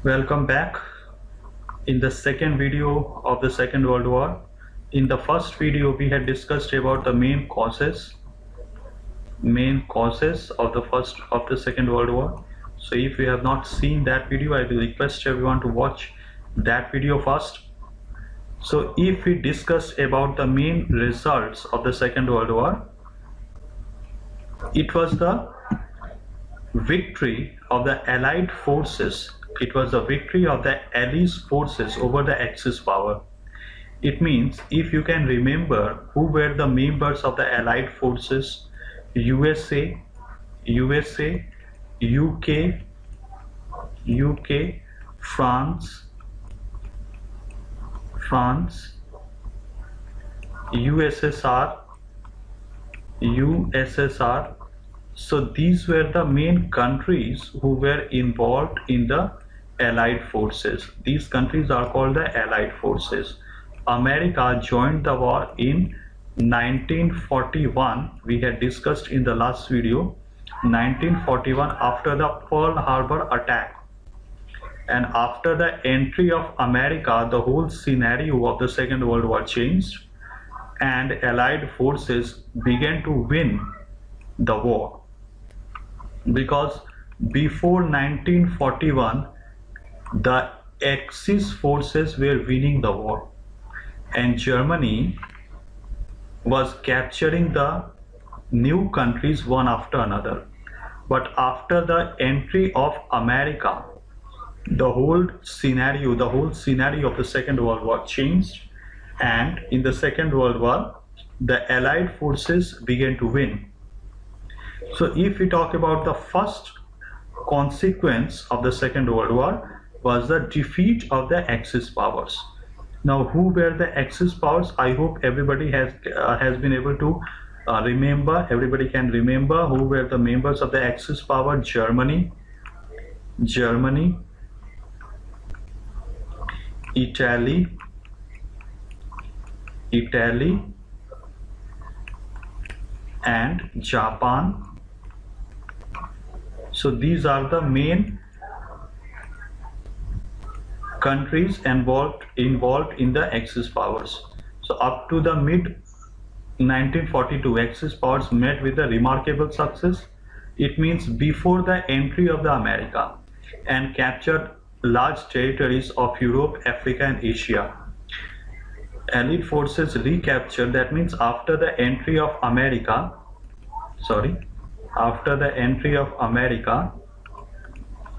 Welcome back in the second video of the Second World War. In the first video, we had discussed about the main causes of the Second World War. So if you have not seen that video, I will request everyone to watch that video first. So if we discuss about the main results of the Second World War, it was the victory of the Allied forces. It was the victory of the Allies forces over the Axis power. It means, if you can remember who were the members of the Allied forces: USA, UK, France, USSR. So these were the main countries who were involved in the Allied forces. These countries are called the Allied forces. America joined the war in 1941. We had discussed in the last video 1941, after the Pearl Harbor attack. And after the entry of America, the whole scenario of the Second World War changed, and Allied forces began to win the war. Because before 1941, the Axis forces were winning the war, and Germany was capturing the new countries one after another. But after the entry of America, the whole scenario of the Second World War changed, and in the Second World War, the Allied forces began to win. So if we talk about the first consequence of the Second World War, was the defeat of the Axis powers. Now, who were the Axis powers? I hope everybody has been able to remember. Everybody can remember who were the members of the Axis power: Germany, Italy, and Japan. So these are the main countries involved in the Axis powers. So up to the mid 1942, Axis powers met with a remarkable success. It means before the entry of the America, and captured large territories of Europe, Africa, and Asia. Allied forces recaptured, that means after the entry of America,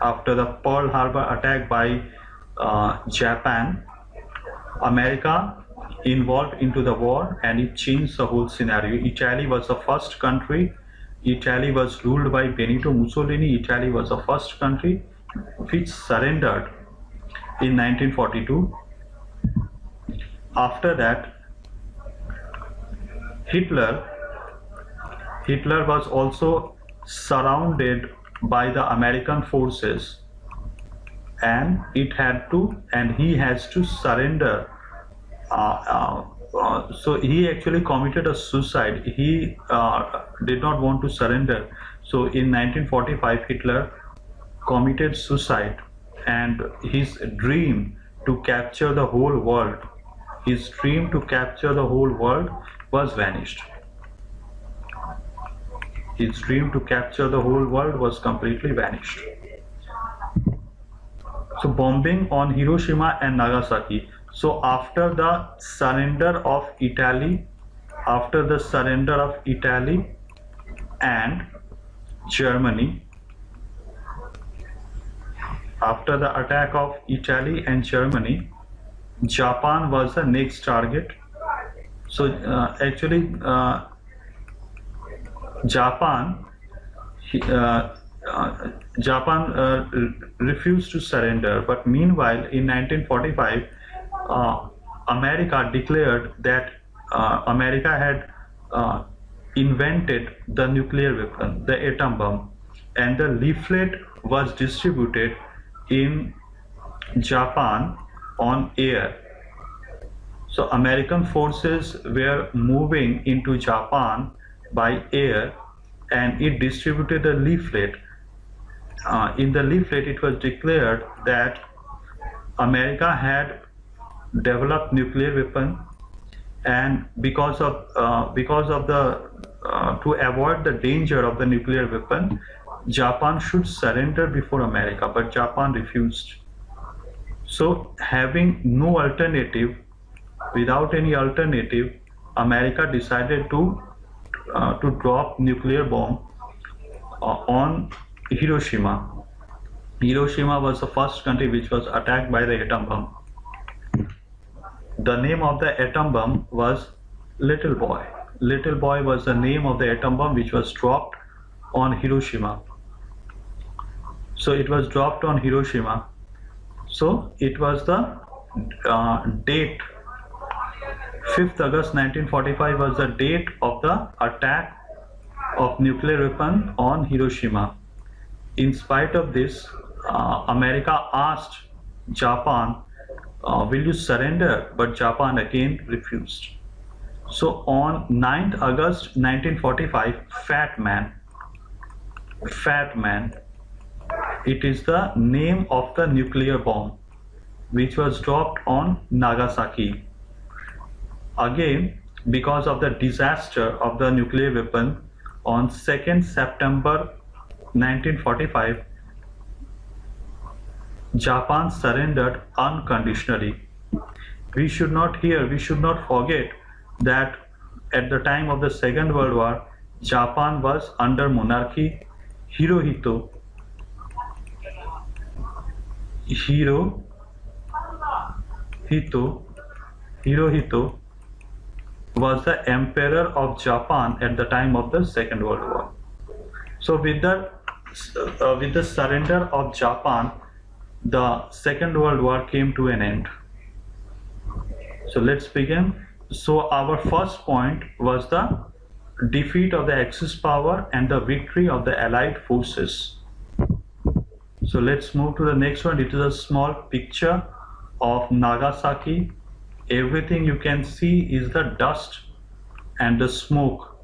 after the Pearl Harbor attack by Japan, America involved into the war, and it changed the whole scenario. Italy was the first country. Italy was ruled by Benito Mussolini. Italy was the first country which surrendered in 1942. After that, Hitler was also surrounded by the American forces, and he has to surrender. So he actually committed a suicide. He did not want to surrender. So in 1945, Hitler committed suicide, and his dream to capture the whole world, was vanished. His dream to capture the whole world was completely vanished. So bombing on Hiroshima and Nagasaki. So after the surrender of Italy and Germany, after the attack of Italy and Germany, Japan was the next target. So Japan refused to surrender. But meanwhile, in 1945, America declared that America had invented the nuclear weapon, the atom bomb, and the leaflet was distributed in Japan on air. So American forces were moving into Japan by air, and it distributed a leaflet in the leaflet it was declared that America had developed nuclear weapon, and because of the to avoid the danger of the nuclear weapon, Japan should surrender before America, but Japan refused. So having no alternative, without any alternative, America decided to drop nuclear bomb on Hiroshima. Hiroshima was the first country which was attacked by the atom bomb. The name of the atom bomb was Little Boy. Little Boy was the name of the atom bomb which was dropped on Hiroshima. So it was dropped on Hiroshima. So it was the date 5th August 1945 was the date of the attack of nuclear weapon on Hiroshima. In spite of this, America asked Japan, will you surrender? But Japan again refused. So on 9th August 1945, Fat Man, it is the name of the nuclear bomb which was dropped on Nagasaki. Again, because of the disaster of the nuclear weapon, on 2nd September 1945, Japan surrendered unconditionally. We should not forget that at the time of the Second World War, Japan was under monarchy. Hirohito was the emperor of Japan at the time of the Second World War. So with the surrender of Japan, the Second World War came to an end. So let's begin. So our first point was the defeat of the Axis power and the victory of the Allied forces. So let's move to the next one. It is a small picture of Nagasaki. Everything you can see is the dust and the smoke.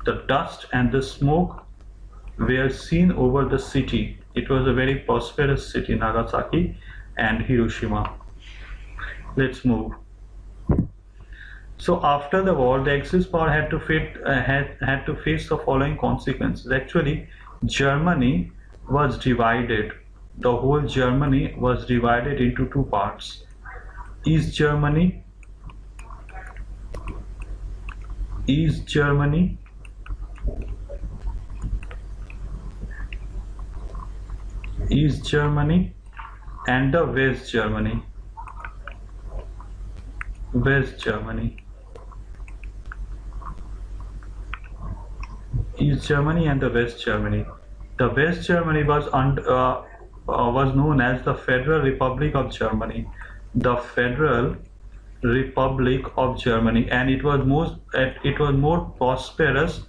The dust and the smoke were seen over the city. It was a very prosperous city, Nagasaki and Hiroshima. Let's move. So after the war, the Axis power had to face the following consequences. Actually, Germany was divided. The whole Germany was divided into two parts. East Germany and the West Germany. East Germany and the West Germany. The West Germany was known as the Federal Republic of Germany. The Federal Republic of Germany, and it was more prosperous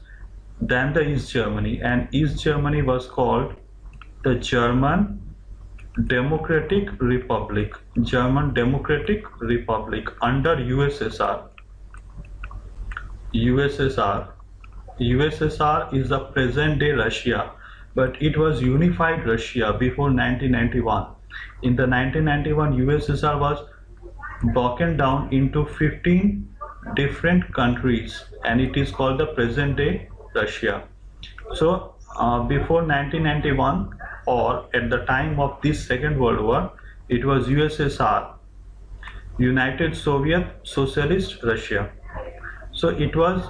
than the East Germany, and East Germany was called the German Democratic Republic. Under USSR. USSR is the present day Russia, but it was unified Russia before 1991. In the 1991, USSR was broken down into 15 different countries, and it is called the present day Russia. So before 1991, or at the time of this Second World War, it was USSR, United Soviet Socialist Russia. So it was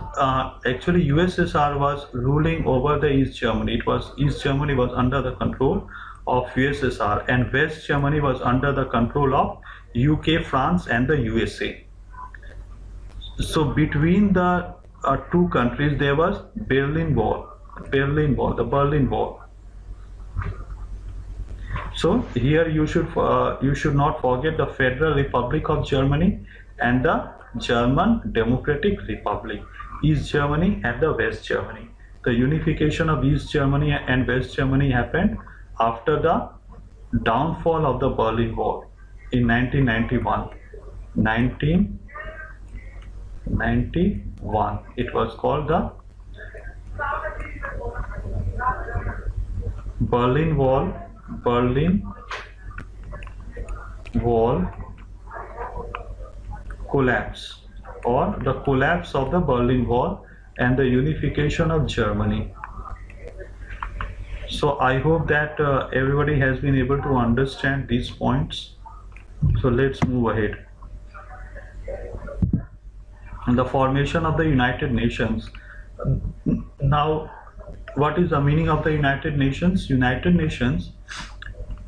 actually USSR was ruling over the East Germany. East Germany was under the control of USSR, and West Germany was under the control of UK, France, and the USA. So between the two countries there was Berlin Wall. So here you should not forget the Federal Republic of Germany and the German Democratic Republic, East Germany and the West Germany. The unification of East Germany and West Germany happened after the downfall of the Berlin Wall in 1991. 1991. It was called the Berlin Wall, Berlin Wall collapse, or the collapse of the Berlin Wall and the unification of Germany. So I hope that everybody has been able to understand these points. So let's move ahead. The formation of the United Nations. Now, what is the meaning of the United Nations? United Nations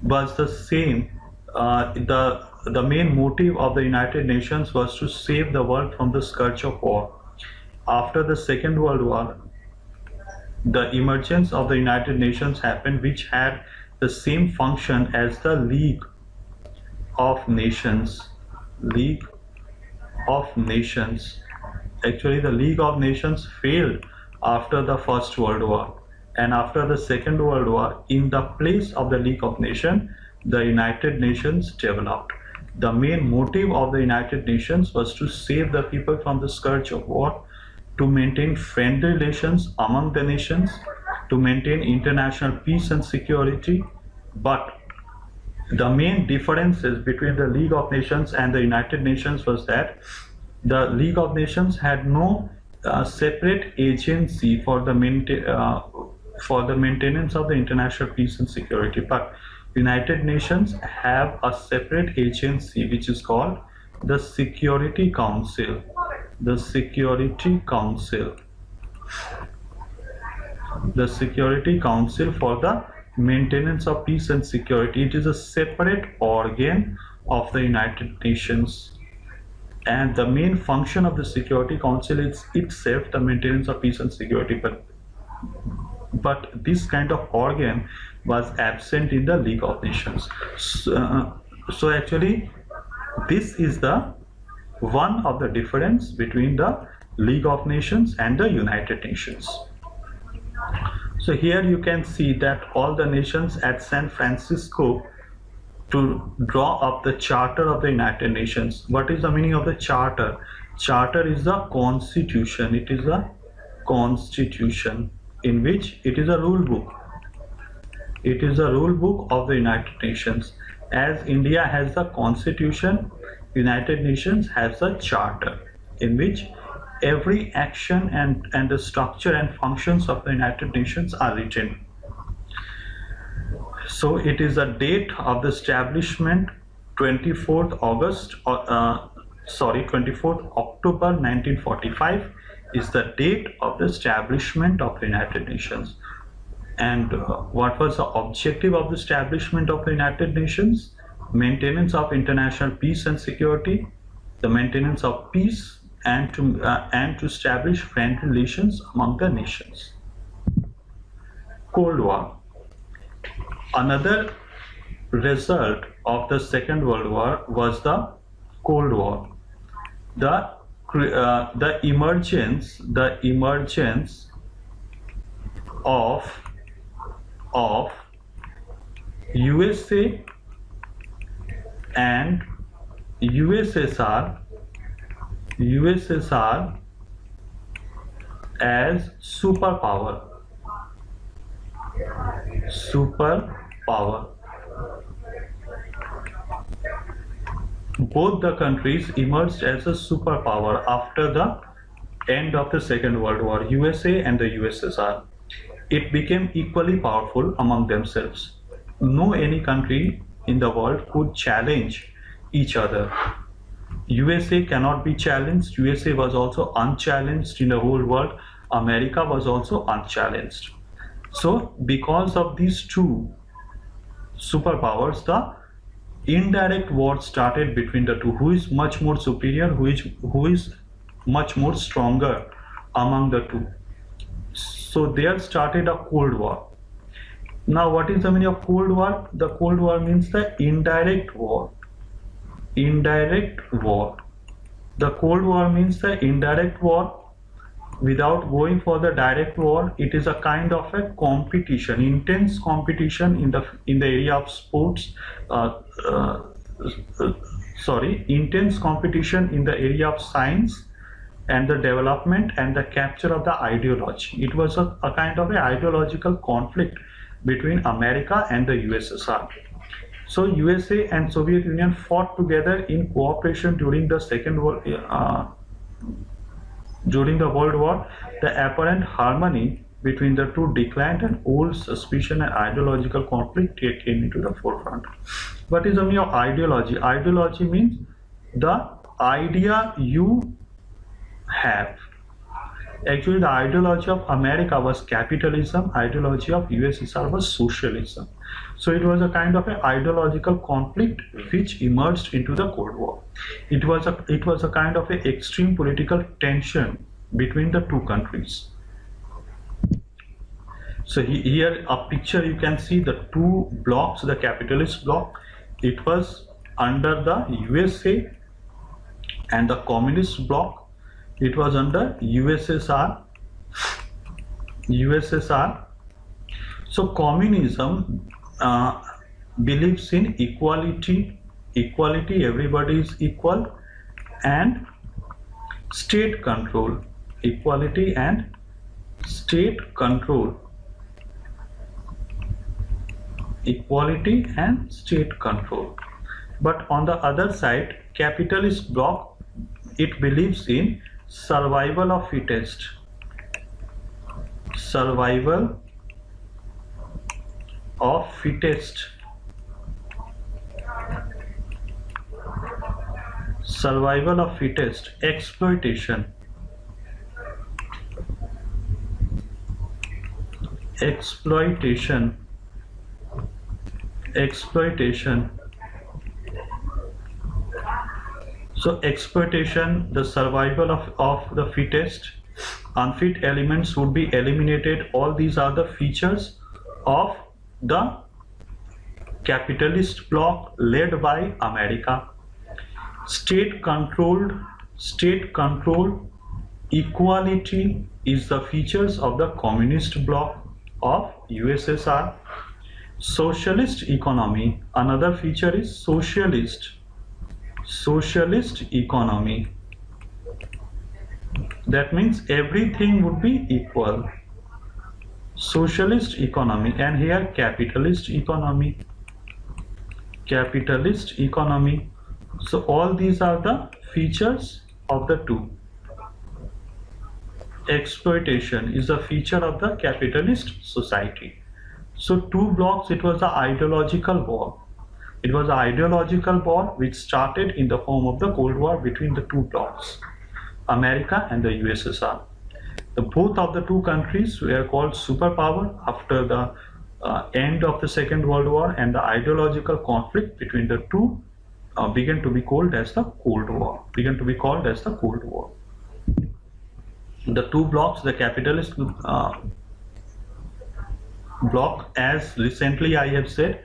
was the same. The main motive of the United Nations was to save the world from the scourge of war. After the Second World War, the emergence of the United Nations happened, which had the same function as the League of Nations. League of Nations. Actually, the League of Nations failed after the First World War, and after the Second World War, in the place of the League of Nations, the United Nations developed. The main motive of the United Nations was to save the people from the scourge of war, to maintain friendly relations among the nations, to maintain international peace and security. But the main differences between the League of Nations and the United Nations was that the League of Nations had no separate agency for the maintenance of the international peace and security, but United Nations have a separate agency which is called the Security Council. The Security Council. The Security Council for the maintenance of peace and security. It is a separate organ of the United Nations, and the main function of the Security Council is itself the maintenance of peace and security, but this kind of organ was absent in the League of Nations. So actually this is the one of the difference between the League of Nations and the United Nations. So here you can see that all the nations at San Francisco to draw up the Charter of the United Nations. What is the meaning of the Charter? Charter is the constitution. It is a constitution in which it is a rule book. It is a rule book of the United Nations. As India has the constitution, United Nations has a charter in which every action and the structure and functions of the United Nations are written. So it is a date of the establishment 24th October 1945 is the date of the establishment of the United Nations. And what was the objective of the establishment of the United Nations? Maintenance of international peace and security, the maintenance of peace, and to establish friendly relations among the nations. Cold War. Another result of the Second World War was the Cold War. The emergence of USA and USSR as superpower. Both the countries emerged as a superpower after the end of the Second World War, USA and the USSR. It became equally powerful among themselves. No any country in the world could challenge each other. USA cannot be challenged. USA was also unchallenged in the whole world. America was also unchallenged. So because of these two superpowers, the indirect war started between the two. Who is much more superior, who is much more stronger among the two. So there started a Cold War. Now what is the meaning of Cold War? The Cold War means the indirect war. Indirect war. The Cold War means the indirect war. Without going for the direct war, it is a kind of a competition, intense competition in the area of sports. Intense competition in the area of science and the development and the capture of the ideology. It was a kind of a ideological conflict between America and the USSR. So USA and Soviet Union fought together in cooperation during the World War. The apparent harmony between the two declined and old suspicion and ideological conflict came into the forefront. What is the meaning of ideology? Ideology means the idea you have. Actually, the ideology of America was capitalism, ideology of USSR was socialism. So it was a kind of an ideological conflict which emerged into the Cold War. It was a kind of an extreme political tension between the two countries. So here a picture you can see the two blocks, the capitalist bloc. It was under the USA, and the communist bloc, it was under USSR. So communism believes in equality, everybody is equal, and state control, equality and state control, equality and state control. But on the other side, capitalist bloc, it believes in survival of fittest, survival of fittest, survival of fittest, exploitation, exploitation, exploitation. So exploitation, the survival of the fittest, unfit elements would be eliminated. All these are the features of the capitalist bloc led by America. State controlled, equality is the features of the communist bloc of USSR. Socialist economy, another feature is socialist economy. That means everything would be equal. Socialist economy. And here capitalist economy, capitalist economy. So all these are the features of the two. Exploitation is a feature of the capitalist society. So two blocks, it was an ideological war. It was an ideological war which started in the form of the Cold War between the two blocs, America and the USSR. Both of the two countries were called superpower after the end of the Second World War, and the ideological conflict between the two began to be called as the Cold War. The two blocks, the capitalist bloc, as recently I have said,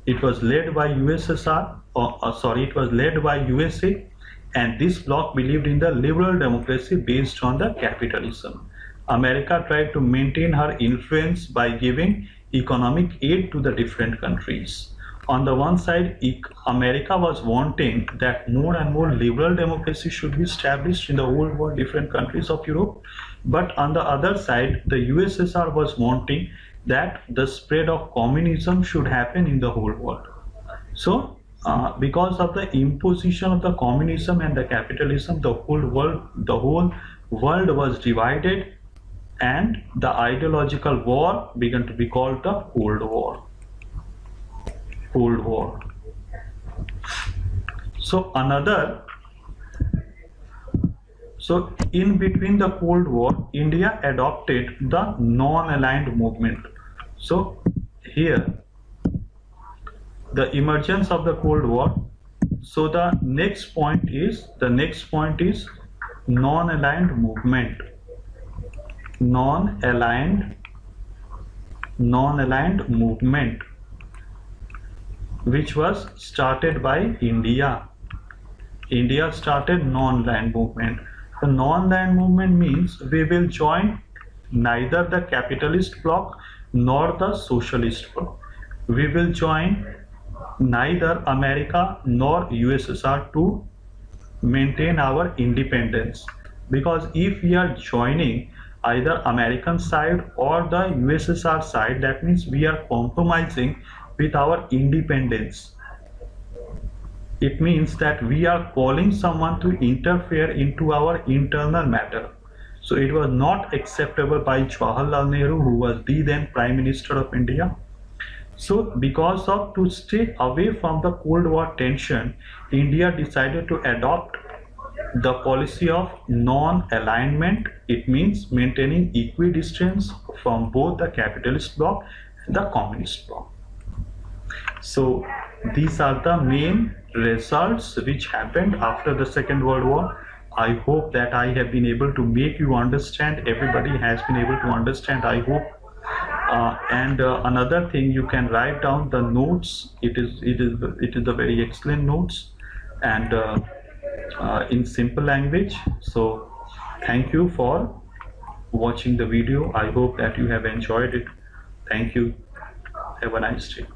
it was led by USSR, it was led by USA, and this bloc believed in the liberal democracy based on the capitalism. America tried to maintain her influence by giving economic aid to the different countries. On the one side, America was wanting that more and more liberal democracy should be established in the whole world, different countries of Europe. But on the other side, the USSR was wanting that the spread of communism should happen in the whole world. So because of the imposition of the communism and the capitalism, the whole world was divided, and the ideological war began to be called the Cold War. So in between the Cold War, India adopted the non-aligned movement. So here the emergence of the Cold War. So the next point is non-aligned movement. Non-aligned movement, which was started by India. India started non-aligned movement. The non-aligned movement means we will join neither the capitalist bloc nor the socialist bloc. We will join neither America nor USSR to maintain our independence, because if we are joining either American side or the USSR side. That means we are compromising with our independence. It means that we are calling someone to interfere into our internal matter. So it was not acceptable by Jawaharlal Nehru, who was the then Prime Minister of India. So because of to stay away from the Cold War tension, India decided to adopt the policy of non-alignment. It means maintaining equidistance from both the capitalist bloc and the communist bloc. So these are the main results which happened after the Second World War. I hope that I have been able to make you understand. Everybody has been able to understand, I hope. Another thing, you can write down the notes. It is a very excellent notes, and in simple language. So thank you for watching the video. I hope that you have enjoyed it. Thank you. Have a nice day.